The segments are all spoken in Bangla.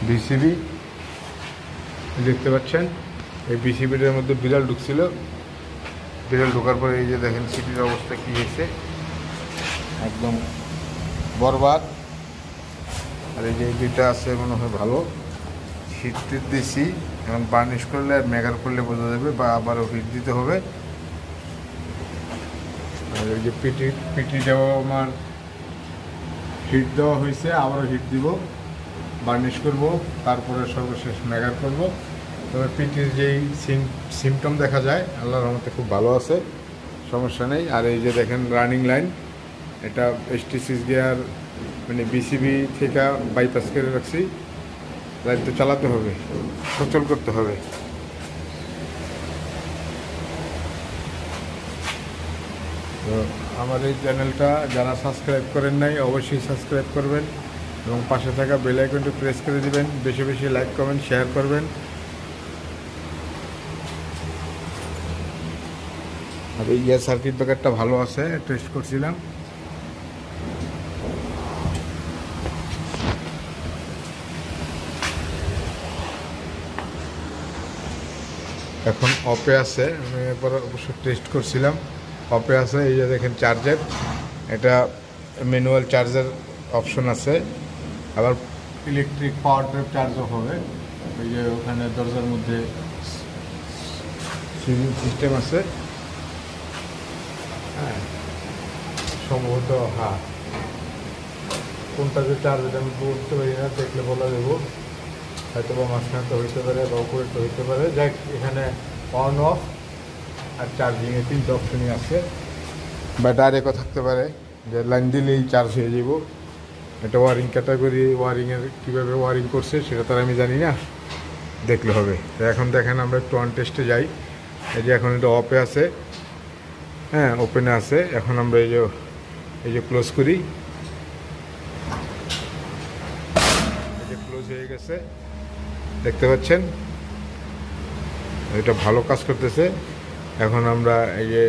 বিসিবি দেখতে পাচ্ছেন। এই বিসিবিটার মধ্যে বিড়াল ঢুকছিল, বিড়াল ঢোকার পরে এই যে দেখেন সিটির অবস্থা কী হয়েছে, একদম বরবাদ। আর এই যে দুইটা আছে মনে হয় ভালো, হিট দিয়েছি, এখন বার্নিশ করলে আর মেগার করলে বোঝা যাবে, বা আবারও হিট দিতে হবে। আর এই যে পিটিটাও আমার হিট দেওয়া হয়েছে, আবারও হিট দিব, বার্নিশ করব, তারপরে সর্বশেষ মেগার করব। তবে পিটির যেই সিমটম দেখা যায় আল্লাহর রহমতে খুব ভালো আছে, সমস্যা নেই। আর এই যে দেখেন রানিং লাইন, এটা ST6 গিয়ার মানে বিসিবি থেকে বাইপাস করে রাখছি। লাইন তো চালাতে হবে, সচল করতে হবে। তো আমার এই চ্যানেলটা যারা সাবস্ক্রাইব করেন নাই অবশ্যই সাবস্ক্রাইব করবেন এবং পাশে থাকা বেল আইকনটি প্রেস করে দিবেন। বেশি বেশি লাইক কমেন্ট শেয়ার করবেন। আর এই সার্কিট ব্রেকারটা ভালো আছে, টেস্ট করছিলাম। এখন অফে আছে, আমি একবার অবশ্য টেস্ট করছিলাম, অফে আছে। এই যে দেখেন চার্জার, এটা ম্যানুয়াল চার্জার অপশন আছে, আবার ইলেকট্রিক পাওয়ার ট্রেপ চার্জও হবে। এই যে ওখানে দরজার মধ্যে সুইচিং সিস্টেম আছে। হ্যাঁ সম্ভবত, হ্যাঁ কোনটা যে চার্জ এটা আমি বলতে পারি না, দেখলে বলা দেবো। হয়তো বা মাঝখানে তো হইতে পারে বা উপরে তো হইতে পারে। যাক, এখানে অন অফ আর চার্জিংয়ে 3টে অপশনই আছে। বা ডাইরেক্টও থাকতে পারে, যে লাইন দিলেই চার্জ হয়ে যাব। এটা ওয়ারিং ক্যাটাগরি, ওয়ারিংয়ের কীভাবে ওয়ারিং করছে সেটা তো আমি জানি না, দেখলে হবে। তো এখন দেখেন আমরা একটু অন টেস্টে যাই। এই যে এখন এটা অফে আছে, হ্যাঁ ওপেনে আছে। এখন আমরা এই যে ক্লোজ করি, এই যে ক্লোজ হয়ে গেছে, দেখতে পাচ্ছেন এটা ভালো কাজ করতেছে। এখন আমরা এই যে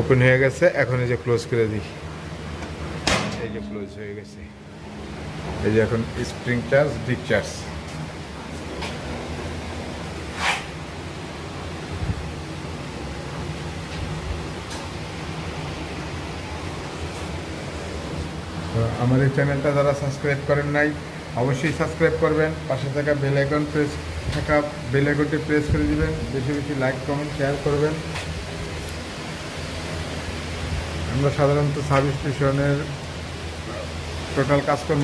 ওপেন হয়ে গেছে, এখন এই যে ক্লোজ করে দিই, এই যে ক্লোজ হয়ে গেছে। এই যে এখন স্প্রিং চার্জ, ডিপ চার্জ। তো আমার এই চ্যানেলটা যারা সাবস্ক্রাইব করেন নাই অবশ্যই সাবস্ক্রাইব করবেন। পাশে থাকা বেল আইকনটি প্রেস করে দিবেন। বেশি বেশি লাইক কমেন্ট শেয়ার করবেন। আমরা সাধারণত সাব স্টেশনের টোটাল কাজকর্ম